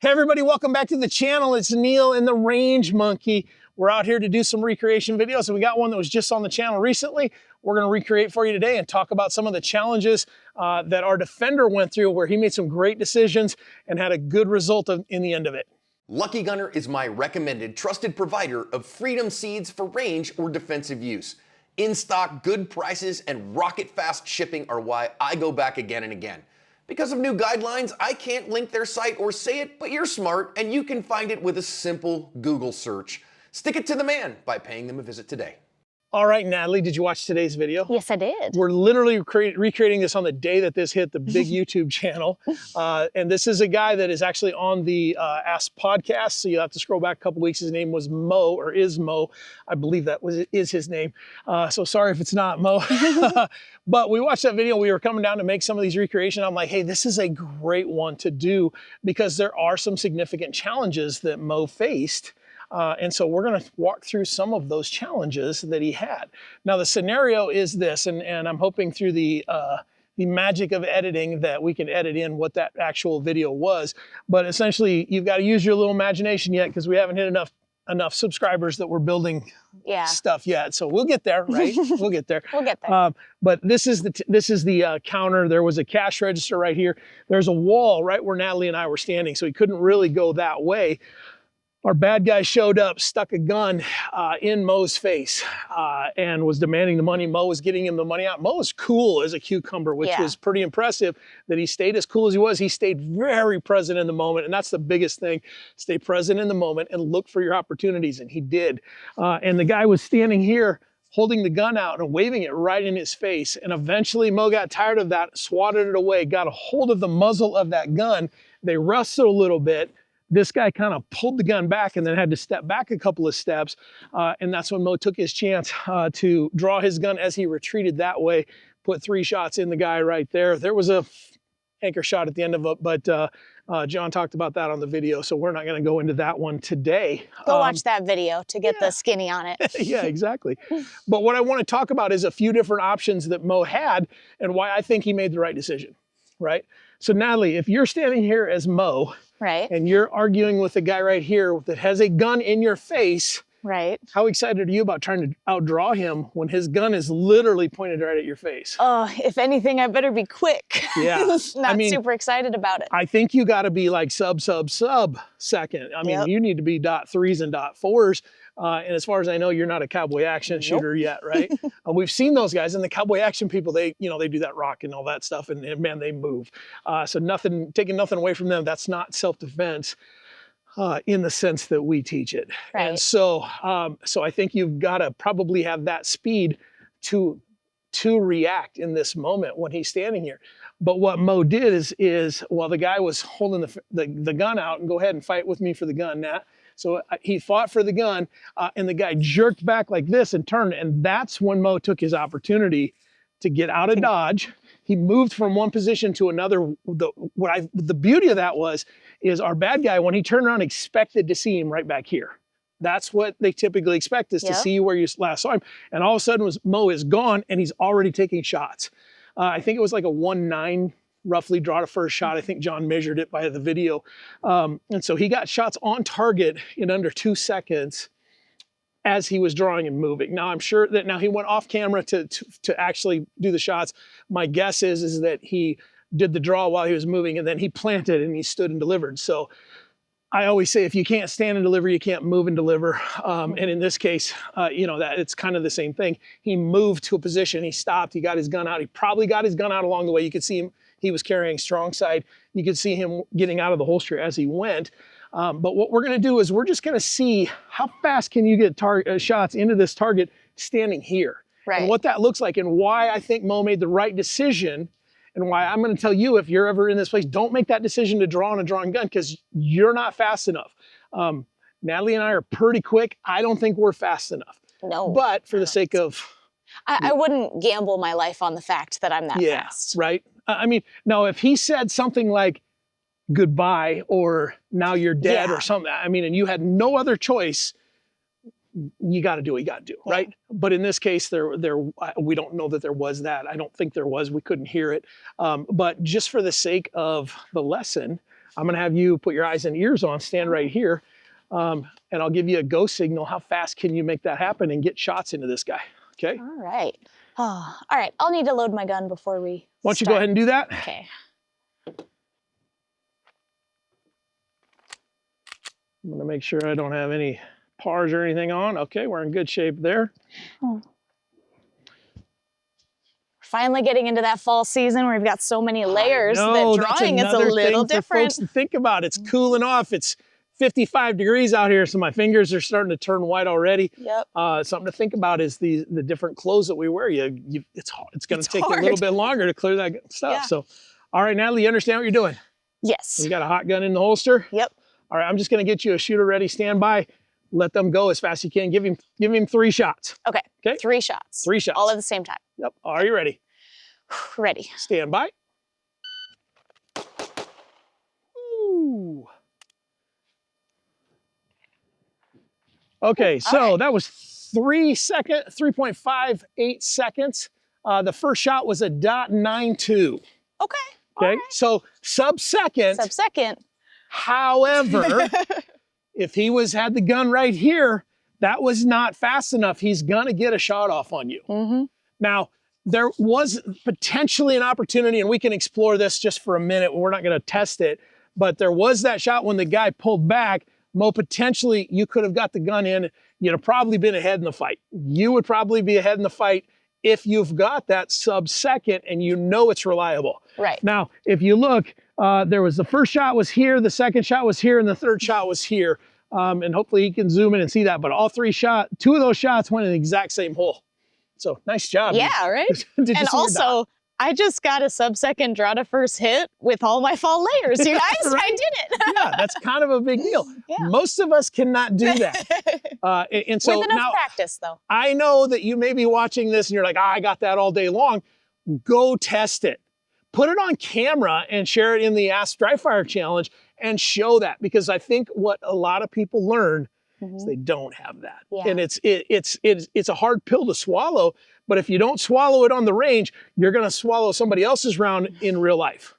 Hey everybody, welcome back to the channel. It's Neil and the Range Monkey. We're out here to do some recreation videos, and we got one that was just on the channel recently. We're going to recreate for you today and talk about some of the challenges that our defender went through, where he made some great decisions and had a good result in the end of it. Lucky Gunner is my recommended trusted provider of freedom seeds for range or defensive use. In stock, good prices, and rocket fast shipping are why I go back again and again. Because of new guidelines, I can't link their site or say it, but you're smart and you can find it with a simple Google search. Stick it to the man by paying them a visit today. All right, Natalie, did you watch today's video? Yes, I did. We're literally recreating this on the day that this hit the big YouTube channel. And this is a guy that is actually on the ASP podcast. So you have to scroll back a couple weeks. His name was Mo, or is Mo. I believe that is his name. So sorry if it's not Mo. But we watched that video. We were coming down to make some of these recreations. I'm like, hey, this is a great one to do because there are some significant challenges that Mo faced. And so we're going to walk through some of those challenges that he had. Now the scenario is this, and I'm hoping through the magic of editing that we can edit in what that actual video was. But essentially, you've got to use your little imagination yet because we haven't hit enough subscribers that we're building stuff yet. So we'll get there, right? We'll get there. We'll get there. But this is the counter. There was a cash register right here. There's a wall right where Natalie and I were standing, so he couldn't really go that way. Our bad guy showed up, stuck a gun in Mo's face and was demanding the money. Mo was getting him the money out. Mo was cool as a cucumber, which was pretty impressive that he stayed as cool as he was. He stayed very present in the moment, and that's the biggest thing. Stay present in the moment and look for your opportunities, and he did. And the guy was standing here holding the gun out and waving it right in his face. And eventually Mo got tired of that, swatted it away, got a hold of the muzzle of that gun. They wrestled a little bit. This guy kind of pulled the gun back and then had to step back a couple of steps. And that's when Mo took his chance to draw his gun as he retreated that way, put 3 shots in the guy right there. There was a anchor shot at the end of it, but John talked about that on the video, so we're not going to go into that one today. Go watch that video to get the skinny on it. Yeah, exactly. But what I want to talk about is a few different options that Mo had and why I think he made the right decision, right? So Natalie, if you're standing here as Mo, right, and you're arguing with a guy right here that has a gun in your face, right, how excited are you about trying to outdraw him when his gun is literally pointed right at your face? Oh, if anything, I better be quick. Yeah. Not super excited about it. I think you got to be like sub second. I mean, you need to be .3s and .4s. And as far as I know, you're not a cowboy action shooter yet, right? We've seen those guys, and the cowboy action people, they do that rock and all that stuff, and man, they move. So taking nothing away from them, that's not self-defense in the sense that we teach it. Right. And so, so I think you've got to probably have that speed to react in this moment when he's standing here. But what Mo did is while the guy was holding the gun out, and go ahead and fight with me for the gun, Nat. So he fought for the gun, and the guy jerked back like this and turned, and that's when Mo took his opportunity to get out of dodge. He moved from one position to another. The beauty of that is our bad guy, when he turned around, expected to see him right back here. That's what they typically expect, is to see you where you last saw him. And all of a sudden, Mo is gone, and he's already taking shots. I think it was like a 1-9 roughly draw to first shot. I think John measured it by the video. And so he got shots on target in under 2 seconds as he was drawing and moving. Now I'm sure that he went off camera to actually do the shots. My guess is that he did the draw while he was moving, and then he planted and he stood and delivered. So I always say, if you can't stand and deliver, you can't move and deliver. And in this case, that it's kind of the same thing. He moved to a position, he stopped, he got his gun out. He probably got his gun out along the way. You could see him, he was carrying strong side. You could see him getting out of the holster as he went. But what we're gonna do is we're just gonna see how fast can you get shots into this target standing here. Right. And what that looks like, and why I think Mo made the right decision, and why I'm going to tell you, if you're ever in this place, don't make that decision to draw on a drawn gun, because you're not fast enough. Natalie and I are pretty quick. I don't think we're fast enough. No. But for the sake of... I wouldn't gamble my life on the fact that I'm that fast. Right. I mean, now if he said something like goodbye or now you're dead or something, I mean, and you had no other choice, you got to do what you got to do, right? But in this case, we don't know that there was that. I don't think there was. We couldn't hear it. But just for the sake of the lesson, I'm gonna have you put your eyes and ears on, stand right here, and I'll give you a go signal. How fast can you make that happen and get shots into this guy, okay? All right. Oh, all right, I'll need to load my gun before we Why don't you go ahead and do that? Okay. I'm gonna make sure I don't have any pars or anything on. Okay, we're in good shape there. Oh. Finally getting into that fall season where we've got so many layers that drawing is a little different. For folks to think about. It's cooling off. It's 55 degrees out here, so my fingers are starting to turn white already. Yep. Something to think about is the different clothes that we wear. It's going to take you a hard. little bit longer to clear that stuff. Yeah. So, all right, Natalie, you understand what you're doing? Yes. You got a hot gun in the holster? Yep. All right, I'm just going to get you a shooter ready. Stand by. Let them go as fast as you can. Give him 3 shots. Okay. Okay. 3 shots. 3 shots. All at the same time. Yep. Are you ready? Ready. Stand by. Ooh. Okay, so that was 3.58 seconds. The first shot was a .92. Okay. Okay, so sub-second. Sub-second. However, if he had the gun right here, that was not fast enough. He's gonna get a shot off on you. Mm-hmm. Now, there was potentially an opportunity, and we can explore this just for a minute. We're not gonna test it, but there was that shot when the guy pulled back. Mo, potentially you could have got the gun in. You'd have probably been ahead in the fight. You would probably be ahead in the fight if you've got that sub-second and you know it's reliable. Right. Now, if you look, there was the first shot was here, the second shot was here, and the third shot was here. And hopefully he can zoom in and see that. But all 2 of those shots went in the exact same hole. So nice job. Yeah, right? And also, I just got a sub-second draw to first hit with all my fall layers, you guys. Right? I did it. Yeah, that's kind of a big deal. Yeah. Most of us cannot do that. And so with enough now, practice, though. I know that you may be watching this and you're like, I got that all day long. Go test it. Put it on camera and share it in the Ask Dry Fire Challenge and show that, because I think what a lot of people learn is they don't have that. Yeah. And it's a hard pill to swallow, but if you don't swallow it on the range, you're gonna swallow somebody else's round in real life.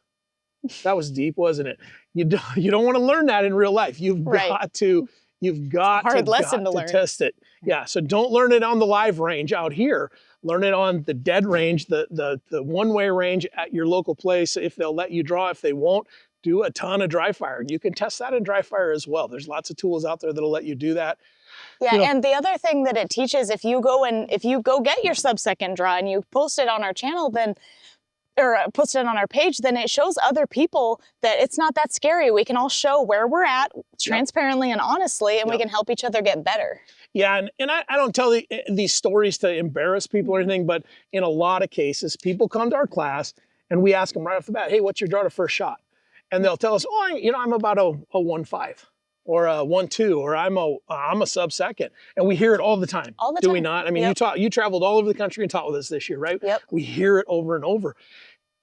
That was deep, wasn't it? You don't want to learn that in real life. You've got to test it. Yeah, so don't learn it on the live range out here. Learn it on the dead range, the one-way range at your local place, if they'll let you draw. If they won't, do a ton of dry fire. You can test that in dry fire as well. There's lots of tools out there that'll let you do that. Yeah, and the other thing that it teaches, if you go get your sub-second draw and you post it on our channel, then or post it on our page, then it shows other people that it's not that scary. We can all show where we're at transparently and honestly, and we can help each other get better. Yeah, and I don't tell these stories to embarrass people or anything, but in a lot of cases, people come to our class and we ask them right off the bat, hey, what's your draw to first shot? And they'll tell us, oh, I'm about a 1.5 or a 1.2, or I'm a sub-second. And we hear it all the time. All the time. Do we not? I mean, you traveled all over the country and taught with us this year, right? Yep. We hear it over and over.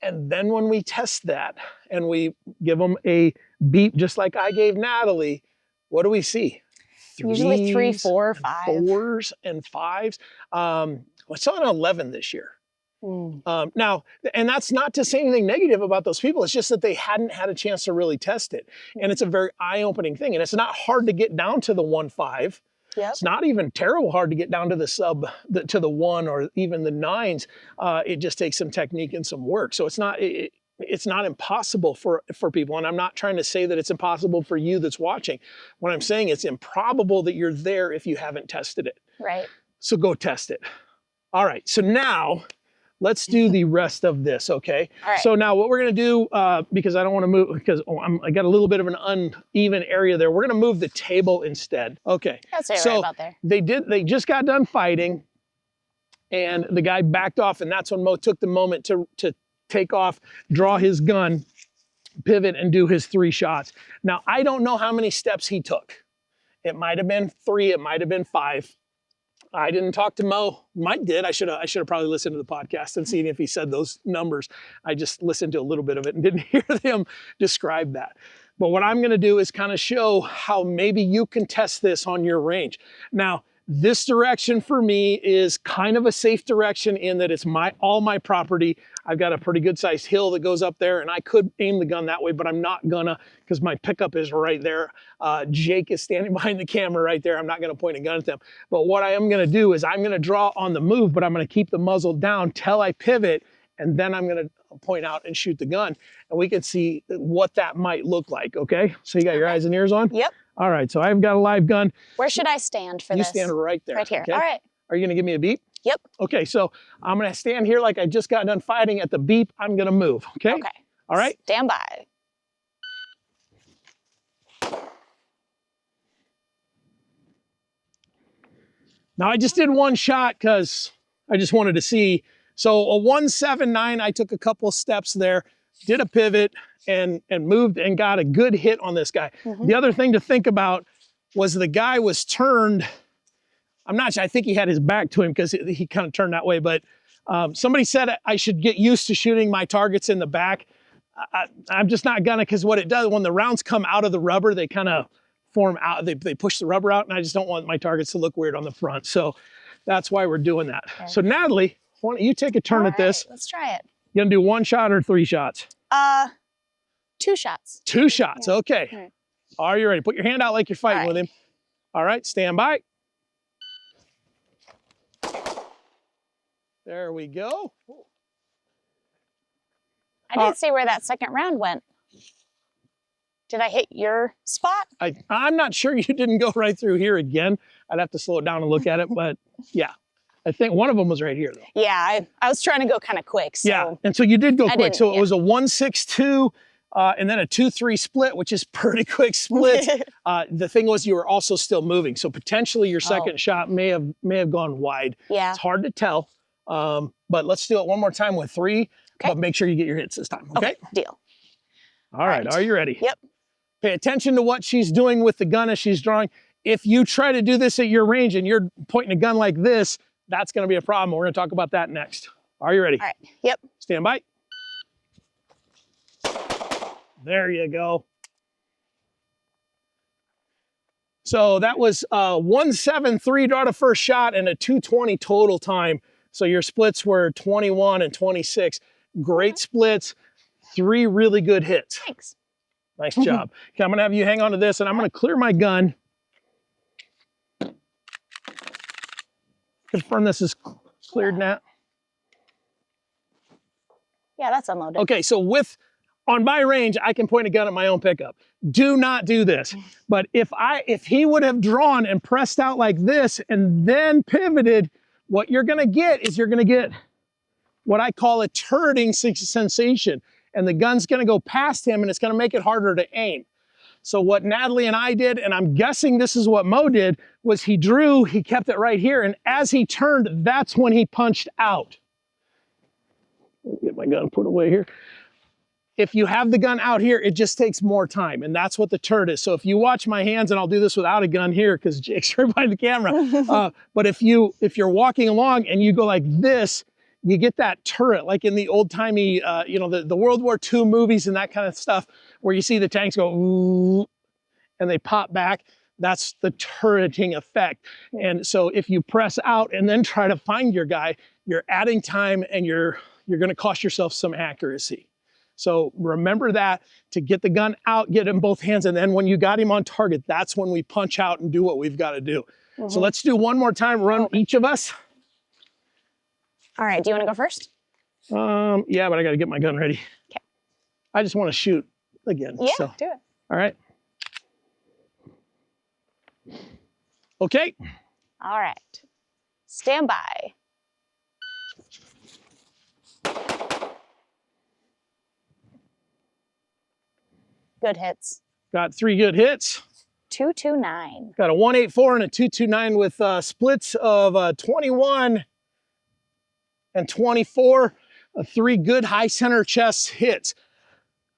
And then when we test that and we give them a beep, just like I gave Natalie, what do we see? Usually 3, 4, 5. 4s and 5s. I saw an 11 this year. Now, and that's not to say anything negative about those people. It's just that they hadn't had a chance to really test it. And it's a very eye-opening thing. And it's not hard to get down to the 1.5. Yep. It's not even terrible hard to get down to the 1 or even the 9s. It just takes some technique and some work. So it's not impossible for people. And I'm not trying to say that it's impossible for you that's watching. What I'm saying, it's improbable that you're there if you haven't tested it. Right. So go test it. All right. So now let's do the rest of this, okay? All right. So now what we're gonna do, because I don't wanna move, because I got a little bit of an uneven area there, we're gonna move the table instead. Okay. That's right about there. They just got done fighting, and the guy backed off, and that's when Mo took the moment to take off, draw his gun, pivot, and do his 3 shots. Now, I don't know how many steps he took. It might have been 3, it might have been 5. I didn't talk to Mo. Mike did. I should have probably listened to the podcast and seen if he said those numbers. I just listened to a little bit of it and didn't hear him describe that. But what I'm going to do is kind of show how maybe you can test this on your range. Now, This direction for me is kind of a safe direction in that it's all my property. I've got a pretty good sized hill that goes up there, and I could aim the gun that way, but I'm not gonna because my pickup is right there. Jake is standing behind the camera right there. I'm not gonna point a gun at them. But what I am gonna do is I'm gonna draw on the move, but I'm gonna keep the muzzle down till I pivot, and then I'm gonna point out and shoot the gun. And we can see what that might look like, okay? So you got your eyes and ears on? Yep. All right, so I've got a live gun. Where should I stand for You this? stand right there. Right here. Okay? All right. Are you gonna give me a beep? Yep. Okay, so I'm gonna stand here like I just got done fighting. At the beep, I'm gonna move, okay? Okay. All right? Stand by. Now I just did one shot because I just wanted to see. So a 179, I took a couple steps there, did a pivot and moved and got a good hit on this guy. The other thing to think about was the guy was turned, I'm not sure, I think he had his back to him because he kind of turned that way, but somebody said I should get used to shooting my targets in the back. I'm just not gonna, because what it does, when the rounds come out of the rubber, they kind of form out, they push the rubber out, and I just don't want my targets to look weird on the front. So that's why we're doing that. Okay. So Natalie, why don't you take a turn at this? Let's try it. You gonna do one shot or 3 shots? 2 shots. 2 shots, Yeah. okay. All right. Are you ready? Put your hand out like you're fighting with him. All right, stand by. There we go. I didn't see where that second round went. Did I hit your spot? I'm not sure you didn't go right through here again. I'd have to slow it down and look at it, but yeah. I think one of them was right here though. Yeah, I was trying to go kind of quick. So. Yeah, and so you did go quick. So yeah. It was a 1-6-2 and then a 2-3 split, which is pretty quick split. The thing was you were also still moving. So potentially your second shot may have gone wide. Yeah. It's hard to tell, but let's do it one more time with 3, but make sure you get your hits this time, okay? Deal. All right, are you ready? Yep. Pay attention to what she's doing with the gun as she's drawing. If you try to do this at your range and you're pointing a gun like this, that's gonna be a problem. We're gonna talk about that next. Are you ready? All right, yep. Stand by. There you go. So that was 1-7-3 draw to first shot and a 2:20 total time. So your splits were 21 and 26. Great splits, 3 really good hits. Thanks. Nice job. Okay, I'm gonna have you hang on to this and I'm gonna clear my gun. Confirm this is cleared now. Yeah, that's unloaded. Okay, so on my range, I can point a gun at my own pickup. Do not do this. But if he would have drawn and pressed out like this and then pivoted, what you're gonna get is you're gonna get what I call a turreting sensation. And the gun's gonna go past him and it's gonna make it harder to aim. So what Natalie and I did, and I'm guessing this is what Mo did, was he drew, he kept it right here, and as he turned, that's when he punched out. Let me get my gun put away here. If you have the gun out here, it just takes more time, and that's what the turret is. So if you watch my hands, and I'll do this without a gun here because Jake's right behind the camera, but if you're walking along and you go like this, you get that turret, like in the old-timey, the World War II movies and that kind of stuff, where you see the tanks go, ooh, and they pop back. That's the turreting effect. And so if you press out and then try to find your guy, you're adding time and you're gonna cost yourself some accuracy. So remember that, to get the gun out, get it in both hands, and then when you got him on target, that's when we punch out and do what we've gotta do. So let's do one more time, run each of us. All right, do you want to go first? Yeah, but I got to get my gun ready. Okay. I just want to shoot again. Yeah, so. do it. All right. Okay. All right. Stand by. Good hits. Got 3 good hits. 229. Got a 184 and a 229 with splits of 21 and 24, 3 good high center chest hits.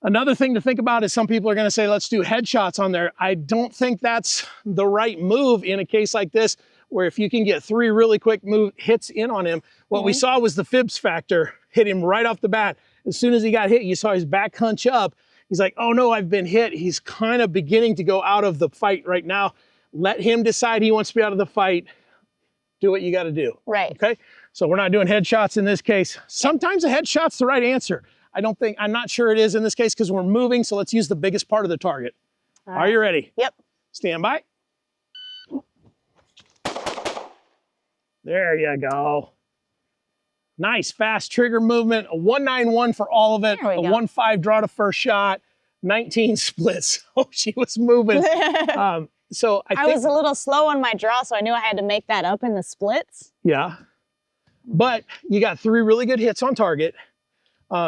Another thing to think about is some people are gonna say, let's do headshots on there. I don't think that's the right move in a case like this, where if you can get 3 really quick hits in on him. What we saw was the fibs factor hit him right off the bat. As soon as he got hit, you saw his back hunch up. He's like, oh no, I've been hit. He's kind of beginning to go out of the fight right now. Let him decide he wants to be out of the fight. do what you got to do. Right. Okay. So we're not doing headshots in this case. Sometimes a headshot's the right answer. I'm not sure it is in this case because we're moving. So let's use the biggest part of the target. All Are you ready? Yep. Stand by. There you go. Nice fast trigger movement, a 191 for all of it, There we a go. 1.5 draw to first shot, 19 splits. Oh, she was moving. So I think, was a little slow on my draw, so I knew I had to make that up in the splits. yeah, but you got 3 really good hits on target.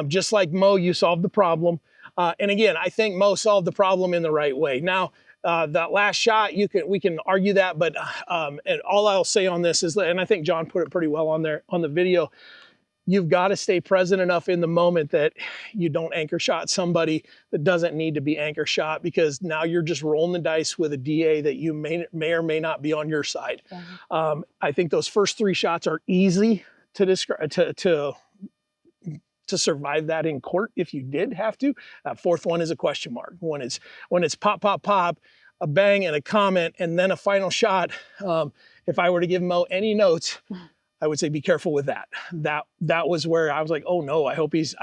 Just like Mo, you solved the problem. And again, I think Mo solved the problem in the right way. Now, that last shot, we can argue that, but and all I'll say on this is, and I think John put it pretty well on there on the video, you've got to stay present enough in the moment that you don't anchor shot somebody that doesn't need to be anchor shot, because now you're just rolling the dice with a DA that you may or may not be on your side. Yeah. I think those first 3 shots are easy to describe, to survive that in court if you did have to. That 4th one is a question mark. When it's pop, pop, pop, a bang and a comment, and then a final shot. If I were to give Mo any notes, I would say be careful with that. That was where I was like, oh no, I hope he's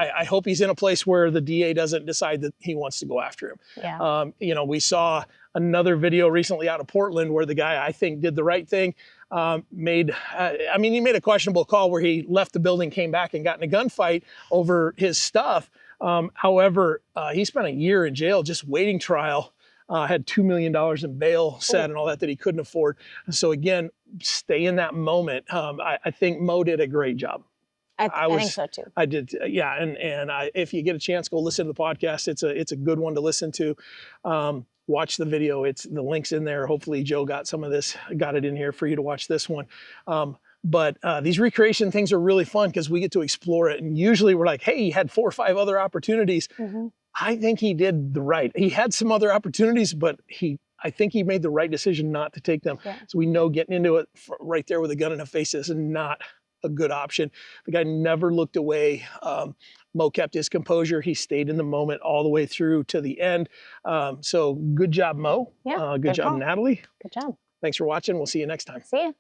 in a place where the DA doesn't decide that he wants to go after him. Yeah. You know, we saw another video recently out of Portland where the guy, I think, did the right thing. He made a questionable call where he left the building, came back, and got in a gunfight over his stuff. However, he spent a year in jail just waiting trial. Had $2 million in bail set and all that he couldn't afford. So again, stay in that moment. I think Mo did a great job. I think so too. I did, yeah. And if you get a chance, go listen to the podcast. It's a good one to listen to. Watch the video. The link's in there. Hopefully Joe got it in here for you to watch this one. But these recreation things are really fun because we get to explore it. And usually we're like, hey, he had 4 or 5 other opportunities. Mm-hmm. I think he did the right. He had some other opportunities, but I think he made the right decision not to take them. Yeah. So we know getting into it right there with a gun in the face is not a good option. The guy never looked away. Mo kept his composure. He stayed in the moment all the way through to the end. So good job, Mo. Yeah, good job, call. Natalie. Good job. Thanks for watching. We'll see you next time. See ya.